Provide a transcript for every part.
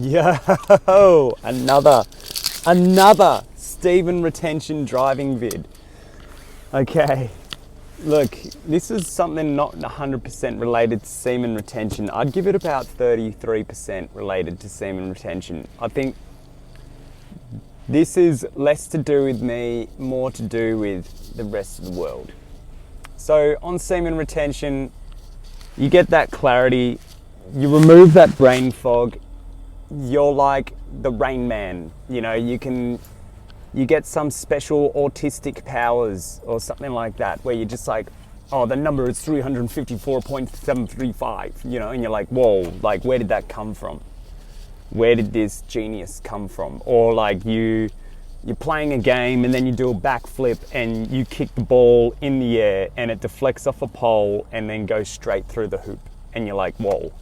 Yo, another Semen retention driving vid. Okay, look, this is something not 100% related to semen retention. I'd give it about 33% related to semen retention. I think this is less to do with me, more to do with the rest of the world. So on semen retention, you get that clarity, you remove that brain fog, you're like the Rain Man, you know, you get some special autistic powers or something like that, where you're just like, oh, the number is 354.735, you know, and you're like, whoa, like, where did that come from? Where did this genius come from? Or like you're playing a game and then you do a backflip and you kick the ball in the air and it deflects off a pole and then goes straight through the hoop. And you're like, whoa,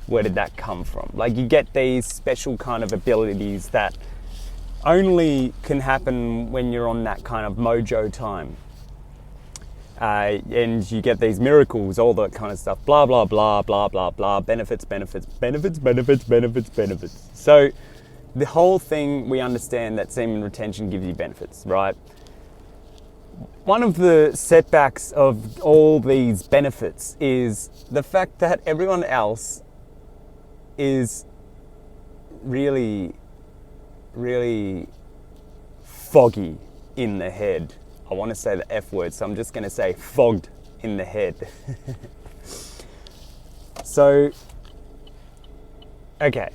where did that come from? Like, you get these special kind of abilities that only can happen when you're on that kind of mojo time. And you get these miracles, all that kind of stuff, blah, blah, blah, blah, blah, blah, benefits. So the whole thing, we understand that semen retention gives you benefits, right? One of the setbacks of all these benefits is the fact that everyone else is really, really foggy in the head. I want to say the F word, so I'm just going to say fogged in the head. So, okay.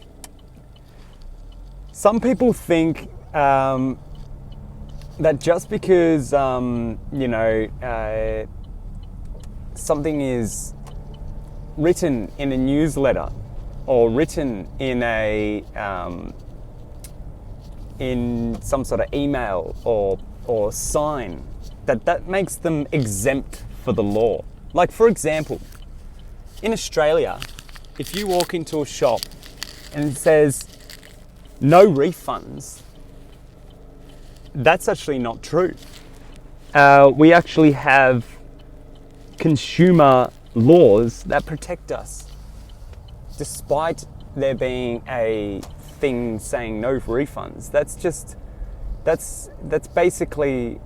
Some people think that just because, something is written in a newsletter or written in in some sort of email or sign, that makes them exempt for the law. Like, for example, in Australia, if you walk into a shop and it says no refunds, that's actually not true. We actually have consumer laws that protect us, despite there being a thing saying no refunds. That's basically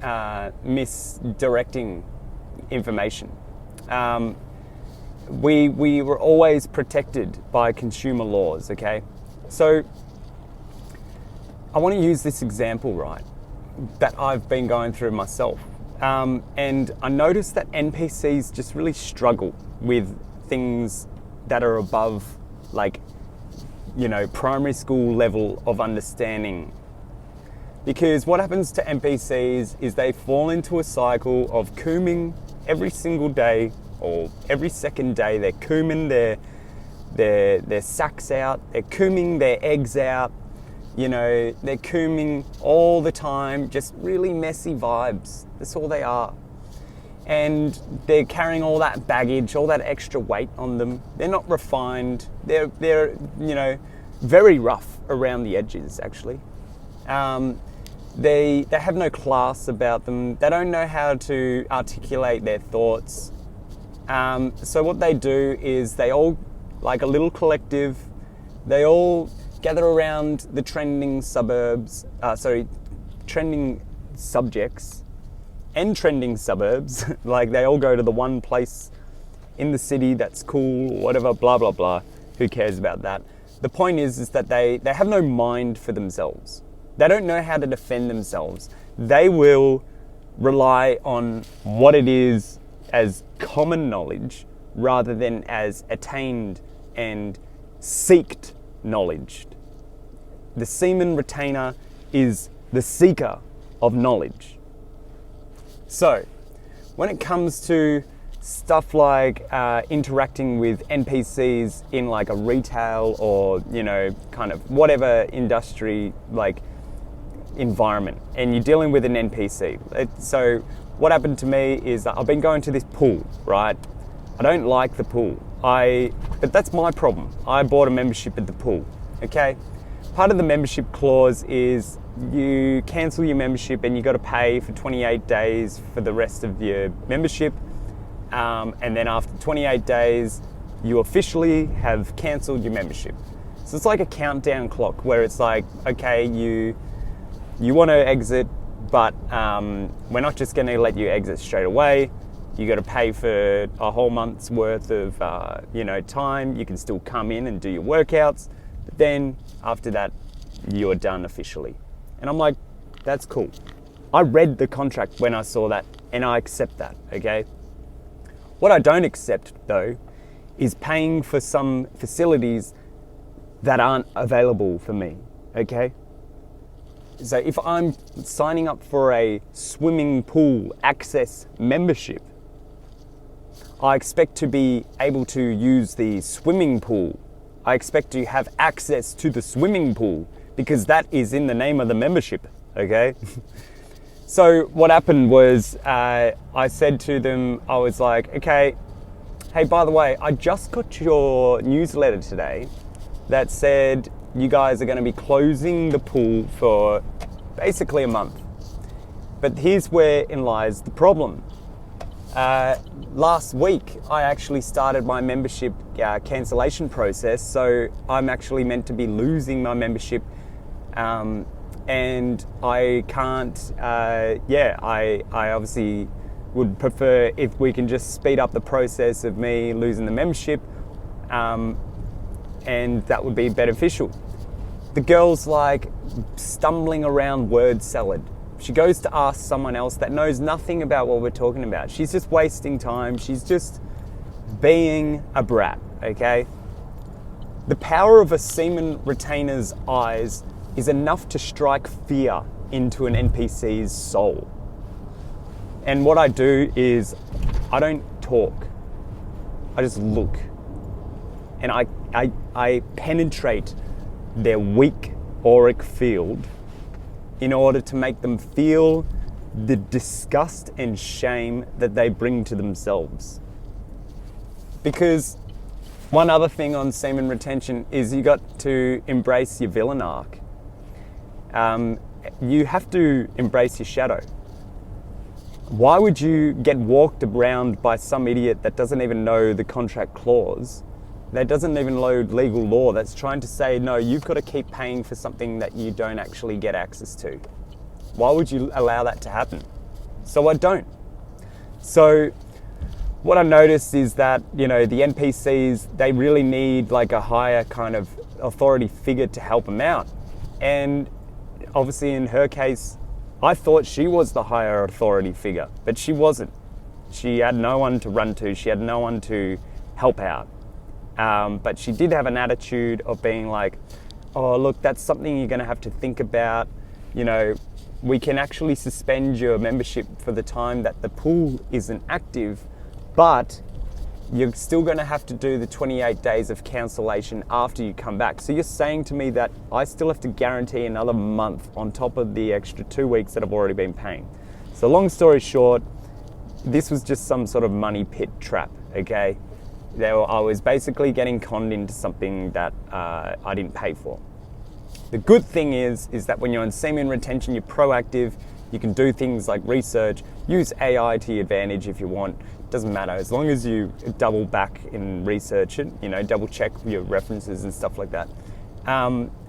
misdirecting information. We were always protected by consumer laws, okay? So I want to use this example, right, that I've been going through myself. And I noticed that NPCs just really struggle with things that are above, like, primary school level of understanding. Because what happens to NPCs is they fall into a cycle of cooming every single day, or every second day. They're cooming their sacks out, they're cooming their eggs out, they're cooming all the time, just really messy vibes. That's all they are. And they're carrying all that baggage, all that extra weight on them. They're not refined. They're very rough around the edges, actually. They have no class about them. They don't know how to articulate their thoughts. So what they do is they all, like a little collective, they all gather around the trending subjects and trending suburbs. Like, they all go to the one place in the city that's cool, whatever, blah, blah, blah. Who cares about that? The point is that they have no mind for themselves. They don't know how to defend themselves. They will rely on what it is as common knowledge rather than as attained and seeked knowledge. The semen retainer is the seeker of knowledge. So, when it comes to stuff like interacting with NPCs in like a retail or, kind of whatever industry, like, environment, and you're dealing with an NPC. So what happened to me is that I've been going to this pool, right? I don't like the pool. But that's my problem. I bought a membership at the pool, okay? Part of the membership clause is you cancel your membership and you got to pay for 28 days for the rest of your membership. And then after 28 days, you officially have cancelled your membership. So it's like a countdown clock where it's like, okay, you want to exit, but we're not just going to let you exit straight away. You got to pay for a whole month's worth of time. You can still come in and do your workouts, but then after that, you're done officially. And I'm like, that's cool. I read the contract when I saw that, and I accept that, okay? What I don't accept, though, is paying for some facilities that aren't available for me, okay? So if I'm signing up for a swimming pool access membership, I expect to be able to use the swimming pool. I expect to have access to the swimming pool because that is in the name of the membership, okay? So what happened was I said to them, I was like, okay, hey, by the way, I just got your newsletter today that said you guys are going to be closing the pool for basically a month. But here's wherein lies the problem. Last week, I actually started my membership cancellation process, so I'm actually meant to be losing my membership, and I can't, I obviously would prefer if we can just speed up the process of me losing the membership, and that would be beneficial. The girl's like stumbling around word salad. She goes to ask someone else that knows nothing about what we're talking about. She's just wasting time. She's just being a brat, okay? The power of a semen retainer's eyes is enough to strike fear into an NPC's soul. And what I do is I don't talk. I just look. And I penetrate their weak auric field in order to make them feel the disgust and shame that they bring to themselves. Because one other thing on semen retention is you got to embrace your villain arc. You have to embrace your shadow. Why would you get walked around by some idiot that doesn't even know the contract clause, that doesn't even know legal law, that's trying to say, no, you've got to keep paying for something that you don't actually get access to? Why would you allow that to happen? So I don't. So what I noticed is that, the NPCs, they really need like a higher kind of authority figure to help them out. And obviously in her case, I thought she was the higher authority figure, but she wasn't. She had no one to run to. She had no one to help out. But she did have an attitude of being like, oh, look, that's something you're going to have to think about. We can actually suspend your membership for the time that the pool isn't active, but you're still going to have to do the 28 days of cancellation after you come back. So you're saying to me that I still have to guarantee another month on top of the extra 2 weeks that I've already been paying. So long story short, this was just some sort of money pit trap, okay? I was basically getting conned into something that I didn't pay for. The good thing is that when you're on semen retention, you're proactive. You can do things like research, use AI to your advantage if you want. It doesn't matter, as long as you double back and research it, double check your references and stuff like that.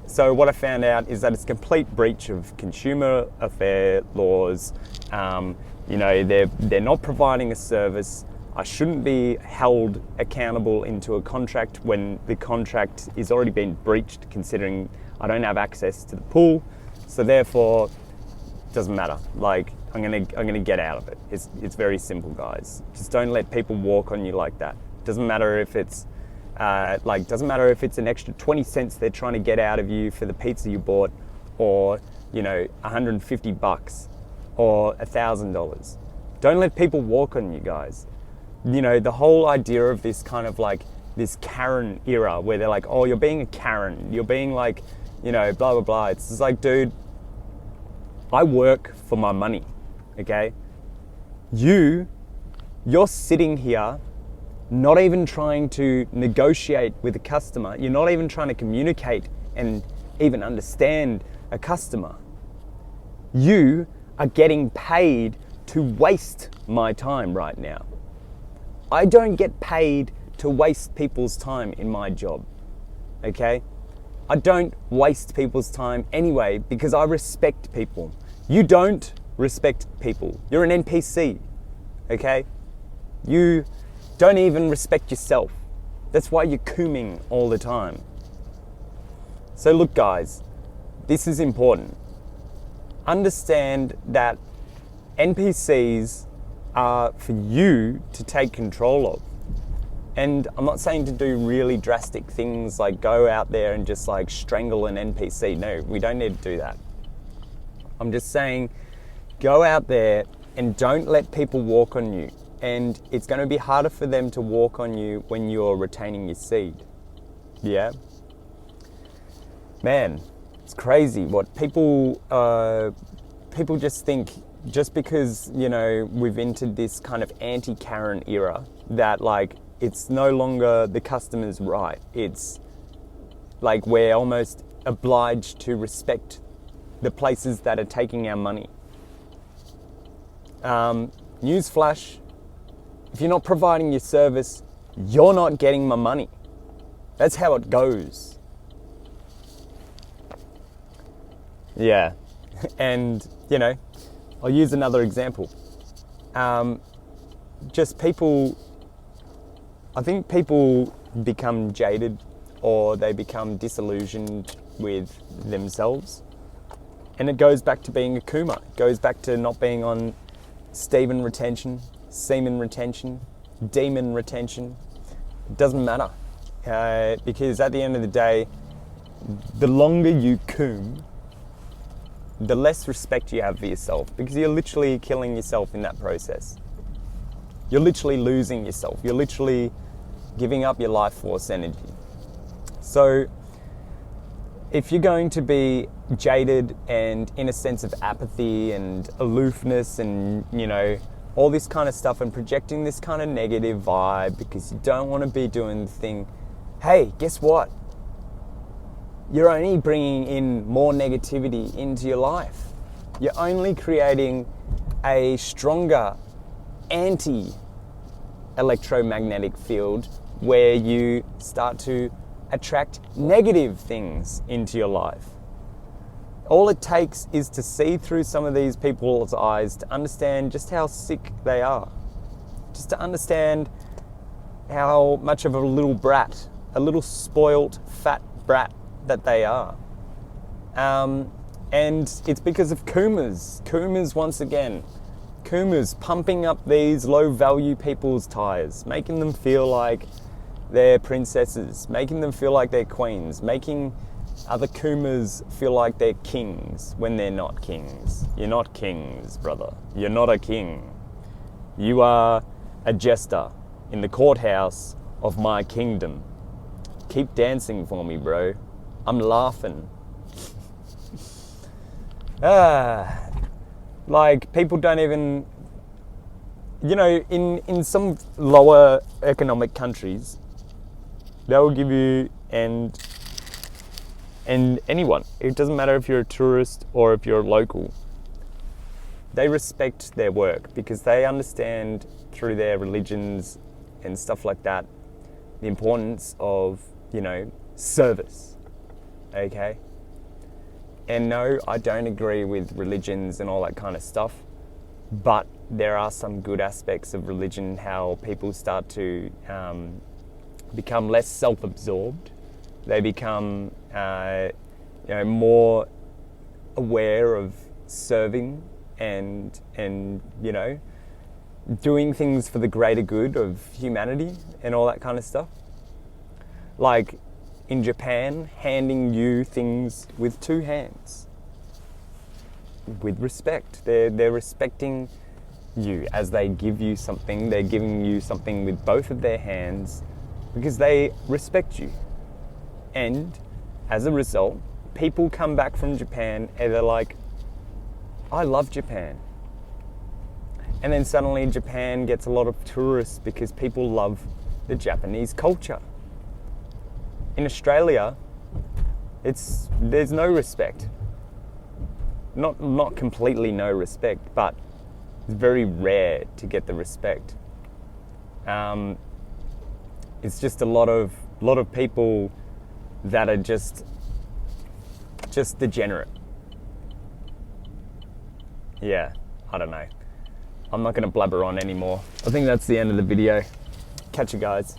So what I found out is that it's a complete breach of consumer affair laws. They're not providing a service. I shouldn't be held accountable into a contract when the contract is already been breached, considering I don't have access to the pool. So therefore, it doesn't matter. Like, I'm gonna get out of it. It's very simple, guys. Just don't let people walk on you like that. Doesn't matter if it's an extra 20 cents they're trying to get out of you for the pizza you bought, or $150 or $1,000. Don't let people walk on you, guys. The whole idea of this kind of like this Karen era where they're like, oh, you're being a Karen, you're being like, blah, blah, blah. It's just like, dude, I work for my money, okay? You're sitting here not even trying to negotiate with a customer. You're not even trying to communicate and even understand a customer. You are getting paid to waste my time right now. I don't get paid to waste people's time in my job, okay? I don't waste people's time anyway because I respect people. You don't respect people. You're an NPC, okay? You don't even respect yourself. That's why you're cooming all the time. So look, guys, this is important. Understand that NPCs are for you to take control of. And I'm not saying to do really drastic things like go out there and just like strangle an NPC. No, we don't need to do that. I'm just saying go out there and don't let people walk on you. And it's going to be harder for them to walk on you when you're retaining your seed. Yeah? Man, it's crazy what people just think, just because, you know, we've entered this kind of anti-Karen era, that like it's no longer the customer's right. It's like we're almost obliged to respect the places that are taking our money. Newsflash, if you're not providing your service, you're not getting my money. That's how it goes. Yeah, and you know, I'll use another example. Just people, I think people become jaded or they become disillusioned with themselves. And it goes back to being a coomer. It goes back to not being on Steven retention, semen retention, demon retention. It doesn't matter. Because at the end of the day, the longer you coom, the less respect you have for yourself, because you're literally killing yourself in that process. You're literally losing yourself. You're literally giving up your life force energy. So if you're going to be jaded and in a sense of apathy and aloofness and, you know, all this kind of stuff and projecting this kind of negative vibe because you don't want to be doing the thing, hey, guess what? You're only bringing in more negativity into your life. You're only creating a stronger anti-electromagnetic field where you start to attract negative things into your life. All it takes is to see through some of these people's eyes to understand just how sick they are. Just to understand how much of a little brat, a little spoilt, fat brat that they are. And it's because of Coomers. Coomers, once again. Coomers pumping up these low value people's tires, making them feel like they're princesses, making them feel like they're queens, making other Coomers feel like they're kings when they're not kings. You're not kings, brother. You're not a king. You are a jester in the courthouse of my kingdom. Keep dancing for me, bro. I'm laughing. Like, people don't even, you know, in some lower economic countries, they'll give you, and anyone, it doesn't matter if you're a tourist or if you're a local, they respect their work because they understand through their religions and stuff like that the importance of, you know, service. Okay? And no, I don't agree with religions and all that kind of stuff, but there are some good aspects of religion, how people start to become less self-absorbed. They become you know, more aware of serving and you know, doing things for the greater good of humanity and all that kind of stuff. Like in Japan, handing you things with two hands, with respect. They're respecting you as they give you something. They're giving you something with both of their hands because they respect you. And as a result, people come back from Japan and they're like, I love Japan. And then suddenly Japan gets a lot of tourists because people love the Japanese culture. In Australia, there's no respect. Not completely no respect, but it's very rare to get the respect. It's just a lot of people that are just just degenerate. Yeah, I don't know. I'm not going to blabber on anymore. I think that's the end of the video. Catch you guys.